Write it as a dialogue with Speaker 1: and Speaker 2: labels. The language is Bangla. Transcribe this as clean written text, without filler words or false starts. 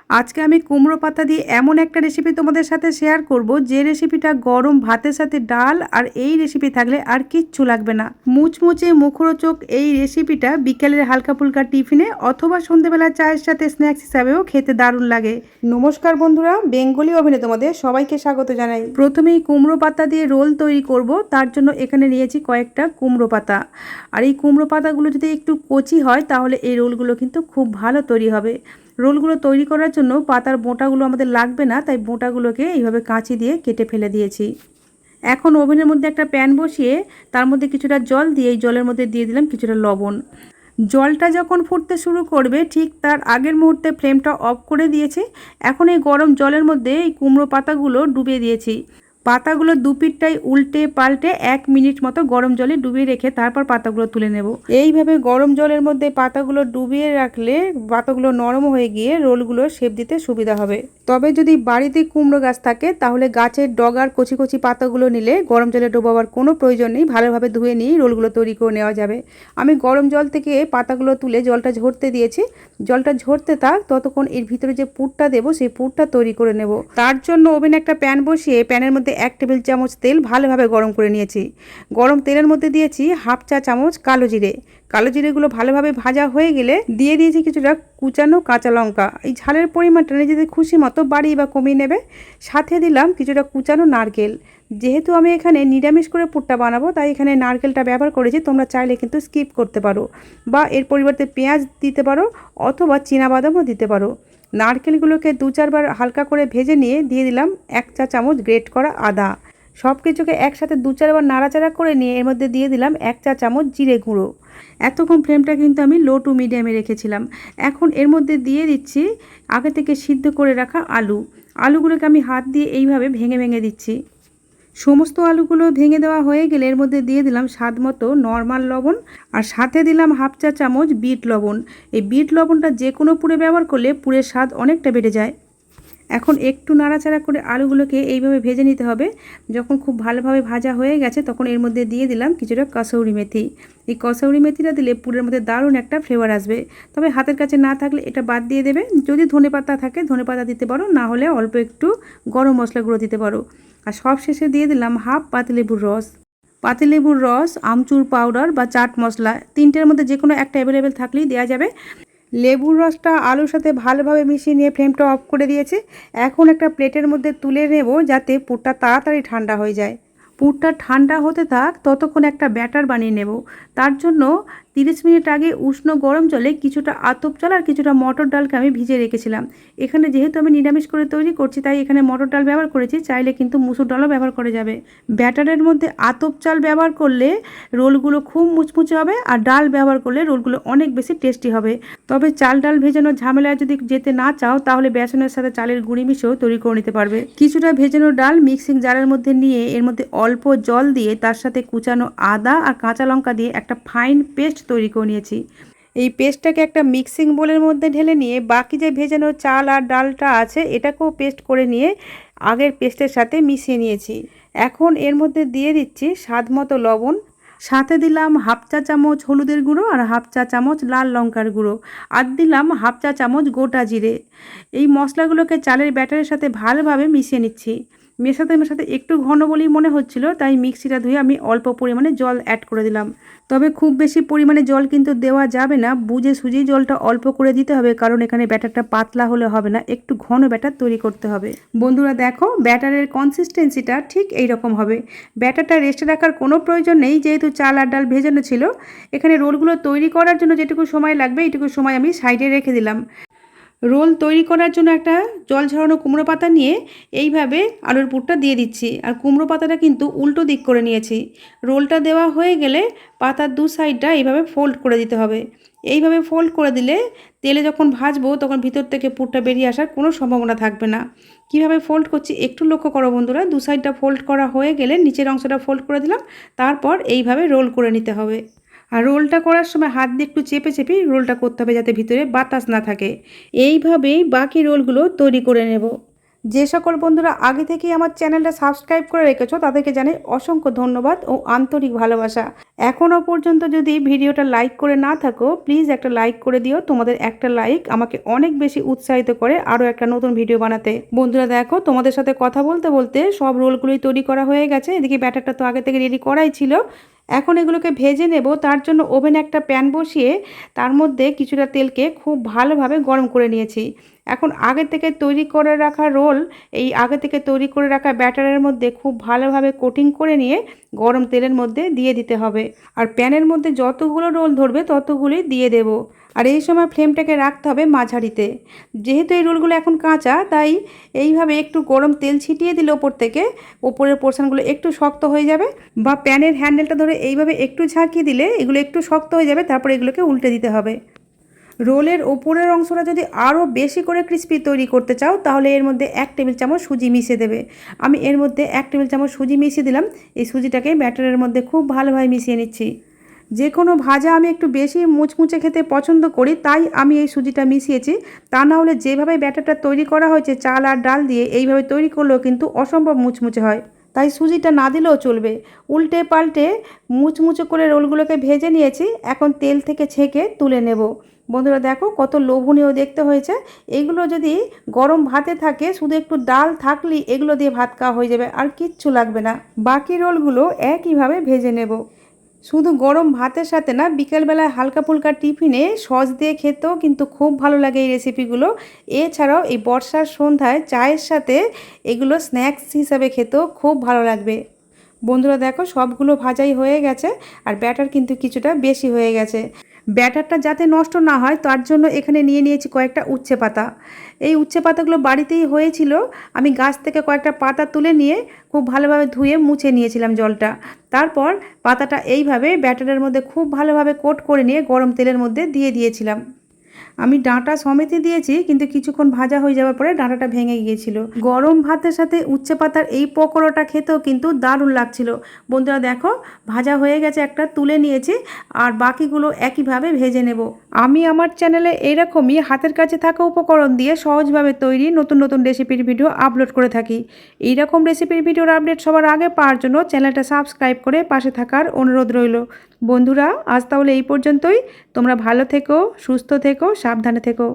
Speaker 1: আজকে আমি কুমড়ো পাতা দিয়ে এমন একটা রেসিপি তোমাদের সাথে শেয়ার করব, যে রেসিপিটা গরম ভাতের সাথে ডাল আর এই রেসিপি থাকলে আর কিচ্ছু লাগবে না। মুচমুচে মুখরোচক এই রেসিপিটা বিকেলের হালকা ফুলকা টিফিনে অথবা সন্ধ্যেবেলা চায়ের সাথে স্ন্যাক্স হিসাবেও খেতে দারুণ লাগে। নমস্কার বন্ধুরা, বেঙ্গলি ওভেনে তোমাদের সবাইকে স্বাগত জানাই। প্রথমেই কুমড়ো পাতা দিয়ে রোল তৈরি করব, তার জন্য এখানে নিয়েছি কয়েকটা কুমড়ো পাতা। আর এই কুমড়ো পাতাগুলো যদি একটু কচি হয় তাহলে এই রোলগুলো কিন্তু খুব ভালো তৈরি হবে। রোলগুলো তৈরি করার জন্য পাতার বোঁটাগুলো আমাদের লাগবে না, তাই বোঁটাগুলোকে এইভাবে কাঁচি দিয়ে কেটে ফেলে দিয়েছি। এখন ওভেনের মধ্যে একটা প্যান বসিয়ে তার মধ্যে কিছুটা জল দিয়ে এই জলের মধ্যে দিয়ে দিলাম কিছুটা লবণ। জলটা যখন ফুটতে শুরু করবে ঠিক তার আগের মুহূর্তে ফ্লেমটা অফ করে দিয়েছি। এখন এই গরম জলের মধ্যে এই কুমড়ো পাতাগুলো ডুবিয়ে দিয়েছি। পাতাগুলো দুপিঠটাই উল্টে পাল্টে 1 মিনিট মতো গরম জলে ডুবিয়ে রেখে তারপর পাতাগুলো তুলে নেব। এইভাবে গরম জলের মধ্যে পাতাগুলো ডুবিয়ে রাখলে পাতাগুলো নরম হয়ে গিয়ে রোলগুলো শেপ দিতে সুবিধা হবে। তবে যদি বাড়িতে কুমড়ো গাছ থাকে তাহলে গাছের ডগার কচি কচি পাতাগুলো নিলে গরম জলে ডোবাবার কোনো প্রয়োজন নেই, ভালোভাবে ধুয়ে নিয়ে রোলগুলো তৈরি করে নেওয়া যাবে। আমি গরম জল থেকে পাতাগুলো তুলে জলটা ঝরতে দিয়েছি। জলটা ঝরতে থাক, ততক্ষণ এর ভিতরে যে পুরটা দেবো সেই পুরটা তৈরি করে নেব। তার জন্য ওভেনে একটা প্যান বসিয়ে প্যানের মধ্যে 1 টেবিল চামচ তেল ভালোভাবে গরম করে নিয়েছি। গরম তেলের মধ্যে দিয়েছি হাফ চা চামচ কালো জিরে। কালো জিরেগুলো ভালোভাবে ভাজা হয়ে গেলে দিয়ে দিয়েছি কিছুটা কুচানো কাঁচা লঙ্কা। এই ঝালের পরিমাণটা নিজেদের খুশি মতো বাড়িয়ে বা কমিয়ে নেবে। সাথে দিলাম কিছুটা কুচানো নারকেল। যেহেতু আমি এখানে নিরামিষ করে পুরটা বানাবো তাই এখানে নারকেলটা ব্যবহার করেছি, তোমরা চাইলে কিন্তু স্কিপ করতে পারো বা এর পরিবর্তে পেঁয়াজ দিতে পারো অথবা চীনাবাদামও দিতে পারো। নারকেলগুলোকে 2-4 বার হালকা করে ভেজে নিয়ে দিয়ে দিলাম 1 চা চামচ গ্রেট করা আদা। সব কিছুকে একসাথে 2-4 বার নাড়াচাড়া করে নিয়ে এর মধ্যে দিয়ে দিলাম 1 চা চামচ জিরে গুঁড়ো। এতক্ষণ ফ্লেমটা কিন্তু আমি লো টু মিডিয়ামে রেখেছিলাম। এখন এর মধ্যে দিয়ে দিচ্ছি আগে থেকে সিদ্ধ করে রাখা আলুগুলোকে আমি হাত দিয়ে এইভাবে ভেঙে ভেঙে দিচ্ছি। সমস্ত আলুগুলো ভেঙে দেওয়া হয়ে গেলে এর মধ্যে দিয়ে দিলাম স্বাদ মতো নর্মাল লবণ আর সাথে দিলাম হাফ চা চামচ বিট লবণ। এই বিট লবণটা যে কোনো পুরে ব্যবহার করলে পুরের স্বাদ অনেকটা বেড়ে যায়। এখন একটু নাড়াচাড়া করে আলুগুলোকে এইভাবে ভেজে নিতে হবে। যখন খুব ভালোভাবে ভাজা হয়ে গেছে তখন এর মধ্যে দিয়ে দিলাম কিছুটা কসৌরি মেথি। এই কসৌরি মেথিটা দিলে পুরের মধ্যে দারুণ একটা ফ্লেভার আসবে। তবে হাতের কাছে না থাকলে এটা বাদ দিয়ে দেবে। যদি ধনেপাতা থাকে ধনেপাতা দিতে পারো, না হলে অল্প একটু গরম মশলা গুঁড়ো দিতে পারো। আর সব শেষে দিয়ে দিলাম হাফ পাতিলেবুর রস। পাতিলেবুর রস, আমচুর পাউডার বা চাট মশলা, তিনটের মধ্যে যে কোনো একটা অ্যাভেলেবেল থাকলেই দেওয়া যাবে। লেবুর রসটা আলুর সাথে ভালোভাবে মিশিয়ে নিয়ে ফ্লেমটা অফ করে দিয়েছি। এখন একটা প্লেটের মধ্যে তুলে নেব যাতে পুরটা তাড়াতাড়ি ঠান্ডা হয়ে যায়। পুরটা ঠান্ডা হতে থাক, ততক্ষণ একটা ব্যাটার বানিয়ে নেব। তার জন্য 30 মিনিট আগে উষ্ণ গরম জলে কিছুটা আতপ চাল আর কিছুটা মটর ডালকে আমি ভিজিয়ে রেখেছিলাম। এখানে যেহেতু আমি নিরামিষ করে তৈরি করছি তাই এখানে মটর ডাল ব্যবহার করেছি, চাইলে কিন্তু মুসুর ডালও ব্যবহার করা যাবে। ব্যাটারের মধ্যে আতপ চাল ব্যবহার করলে রোলগুলো খুব মুচমুচে হবে আর ডাল ব্যবহার করলে রোলগুলো অনেক বেশি টেস্টি হবে। তবে চাল ডাল ভেজানোর ঝামেলায় যদি যেতে না চাও তাহলে বেসনের সাথে চালের গুঁড়ি মিশিয়েও তৈরি করে নিতে পারবে। কিছুটা ভেজানো ডাল মিক্সিং জারের মধ্যে নিয়ে এর মধ্যে অল্প জল দিয়ে তার সাথে কুচানো আদা আর কাঁচা লঙ্কা দিয়ে একটা ফাইন পেস্ট তৈরি করে নিয়েছি। এই পেস্টটাকে একটা মিক্সিং বোলের মধ্যে ঢেলে নিয়ে বাকি যে ভেজানো চাল আর ডালটা আছে এটাকেও পেস্ট করে নিয়ে আগের পেস্টের সাথে মিশিয়ে নিয়েছি। এখন এর মধ্যে দিয়ে দিচ্ছি স্বাদ মতো লবণ। সাথে দিলাম হাফ চা চামচ হলুদের গুঁড়ো আর হাফ চা চামচ লাল লঙ্কার গুঁড়ো আর দিলাম হাফ চা চামচ গোটা জিরে। এই মশলাগুলোকে চালের ব্যাটারের সাথে ভালোভাবে মিশিয়ে নিচ্ছি। মেশাতে মেশাতে একটু ঘন বলেই মনে হচ্ছিল, তাই মিক্সিটা ধুয়ে আমি অল্প পরিমাণে জল অ্যাড করে দিলাম। তবে খুব বেশি পরিমাণে জল কিন্তু দেওয়া যাবে না, বুঝে সুঝেই জলটা অল্প করে দিতে হবে, কারণ এখানে ব্যাটারটা পাতলা হলে হবে না, একটু ঘন ব্যাটার তৈরি করতে হবে। বন্ধুরা দেখো, ব্যাটারের কনসিস্টেন্সিটা ঠিক এই রকম হবে। ব্যাটারটা রেস্টে রাখার কোনো প্রয়োজন নেই, যেহেতু চাল আর ডাল ভেজানো ছিল। এখানে রোলগুলো তৈরি করার জন্য যেটুকু সময় লাগবে এইটুকু সময় আমি সাইডে রেখে দিলাম। রোল তৈরি করার জন্য একটা জল ঝরানো কুমড়ো পাতা নিয়ে এইভাবে আলুর পুরটা দিয়ে দিচ্ছি। আর কুমড়ো পাতাটা কিন্তু উল্টো দিক করে নিয়েছি। রোলটা দেওয়া হয়ে গেলে পাতার দু সাইডটা এইভাবে ফোল্ড করে দিতে হবে। এইভাবে ফোল্ড করে দিলে তেলে যখন ভাজবো তখন ভিতর থেকে পুরটা বেরিয়ে আসার কোনো সম্ভাবনা থাকবে না। কিভাবে ফোল্ড করছি একটু লক্ষ্য করো বন্ধুরা। দু সাইডটা ফোল্ড করা হয়ে গেলে নিচের অংশটা ফোল্ড করে দিলাম, তারপর এইভাবে রোল করে নিতে হবে। আর রোলটা করার সময় হাত দিয়ে একটু চেপে চেপে রোলটা করতে হবে যাতে ভিতরে বাতাস না থাকে। এইভাবেই বাকি রোলগুলো তৈরি করে নেব। যে সকল বন্ধুরা আগে থেকেই আমার চ্যানেলটা সাবস্ক্রাইব করে রেখেছো তাদেরকে জানাই অসংখ্য ধন্যবাদ ও আন্তরিক ভালোবাসা। এখনও পর্যন্ত যদি ভিডিওটা লাইক করে না থাকো প্লিজ একটা লাইক করে দিও। তোমাদের একটা লাইক আমাকে অনেক বেশি উৎসাহিত করে আরও একটা নতুন ভিডিও বানাতে। বন্ধুরা দেখো, তোমাদের সাথে কথা বলতে বলতে সব রোলগুলোই তৈরি করা হয়ে গেছে। এদিকে ব্যাটারটা তো আগে থেকে রেডি করাই ছিল। এখন এগুলোকে ভেজে নেব। তার জন্য ওভেনে একটা প্যান বসিয়ে তার মধ্যে কিছুটা তেলকে খুব ভালোভাবে গরম করে নিয়েছি। এখন আগে থেকে তৈরি করে রাখা রোল এই আগে থেকে তৈরি করে রাখা ব্যাটারের মধ্যে খুব ভালোভাবে কোটিং করে নিয়ে গরম তেলের মধ্যে দিয়ে দিতে হবে। আর প্যানের মধ্যে যতগুলো রোল ধরবে ততগুলোই দিয়ে দেব। আর এই সময় ফ্লেমটাকে রাখতে হবে মাঝারিতে। যেহেতু এই রোলগুলো এখন কাঁচা তাই এইভাবে একটু গরম তেল ছিটিয়ে দিলে ওপর থেকে ওপরের পোর্শনগুলো একটু শক্ত হয়ে যাবে, বা প্যানের হ্যান্ডেলটা ধরে এইভাবে একটু ঝাঁকিয়ে দিলে এগুলো একটু শক্ত হয়ে যাবে। তারপর এগুলোকে উল্টে দিতে হবে। রোলের ওপরের অংশটা যদি আরও বেশি করে ক্রিস্পি তৈরি করতে চাও তাহলে এর মধ্যে 1 টেবিল চামচ সুজি মিশিয়ে দেবে। আমি এর মধ্যে 1 টেবিল চামচ সুজি মিশিয়ে দিলাম। এই সুজিটাকে ব্যাটারের মধ্যে খুব ভালোভাবে মিশিয়ে নিচ্ছি। যে কোনো ভাজা আমি একটু বেশি মুচমুচে খেতে পছন্দ করি, তাই আমি এই সুজিটা মিশিয়েছি। তা না হলে যেভাবে ব্যাটারটা তৈরি করা হয়েছে চাল আর ডাল দিয়ে, এইভাবে তৈরি করলেও কিন্তু অসম্ভব মুচমুচে হয়। তাই সুজিটা না দিলেও চলবে। উল্টে পাল্টে মুচমুচে করে রোলগুলোকে ভেজে নিয়েছি। এখন তেল থেকে ছেঁকে তুলে নেব। বন্ধুরা দেখো কত লোভনীয় দেখতে হয়েছে। এগুলো যদি গরম ভাতে থাকে, শুধু একটু ডাল থাকলেই এগুলো দিয়ে ভাত খাওয়া হয়ে যাবে, আর কিচ্ছু লাগবে না। বাকি রোলগুলো একইভাবে ভেজে নেব। শুধু গরম ভাতের সাথে না, বিকেলবেলায় হালকা ফুলকা টিফিনে সস দিয়ে খেতেও কিন্তু খুব ভালো লাগে এই রেসিপিগুলো। এছাড়াও এই বর্ষার সন্ধ্যায় চায়ের সাথে এগুলো স্ন্যাক্স হিসাবে খেতেও খুব ভালো লাগবে। বন্ধুরা দেখো সবগুলো ভাজাই হয়ে গেছে, আর ব্যাটার কিন্তু কিছুটা বেশি হয়ে গেছে। ব্যাটারটা যাতে নষ্ট না হয় তার জন্য এখানে নিয়ে নিয়েছি কয়েকটা উচ্ছে পাতা। এই উচ্ছে পাতাগুলো বাড়িতেই হয়েছিল। আমি গাছ থেকে কয়েকটা পাতা তুলে নিয়ে খুব ভালোভাবে ধুয়ে মুছে নিয়েছিলাম জলটা। তারপর পাতাটা এইভাবে ব্যাটারের মধ্যে খুব ভালোভাবে কোট করে নিয়ে গরম তেলের মধ্যে দিয়ে দিয়েছিলাম। আমি ডাঁটা সমেতই দিয়েছি, কিন্তু কিছুক্ষণ ভাজা হয়ে যাওয়ার পরে ডাঁটাটা ভেঙে গিয়েছিল। গরম ভাতের সাথে উচ্ছে পাতার এই পকোড়াটা খেতেও কিন্তু দারুণ লাগছিল। বন্ধুরা দেখো ভাজা হয়ে গেছে, একটা তুলে নিয়েছি, আর বাকিগুলো একইভাবে ভেজে নেব। আমি আমার চ্যানেলে এরকমই হাতের কাছে থাকা উপকরণ দিয়ে সহজভাবে তৈরি নতুন নতুন রেসিপির ভিডিও আপলোড করে থাকি। এইরকম রেসিপির ভিডিওর আপডেট সবার আগে পাওয়ার জন্য চ্যানেলটা সাবস্ক্রাইব করে পাশে থাকার অনুরোধ রইল। বন্ধুরা আজ তাহলে এই পর্যন্তই। তোমরা ভালো থেকো, সুস্থ থেকো, সাবধানে থেকো।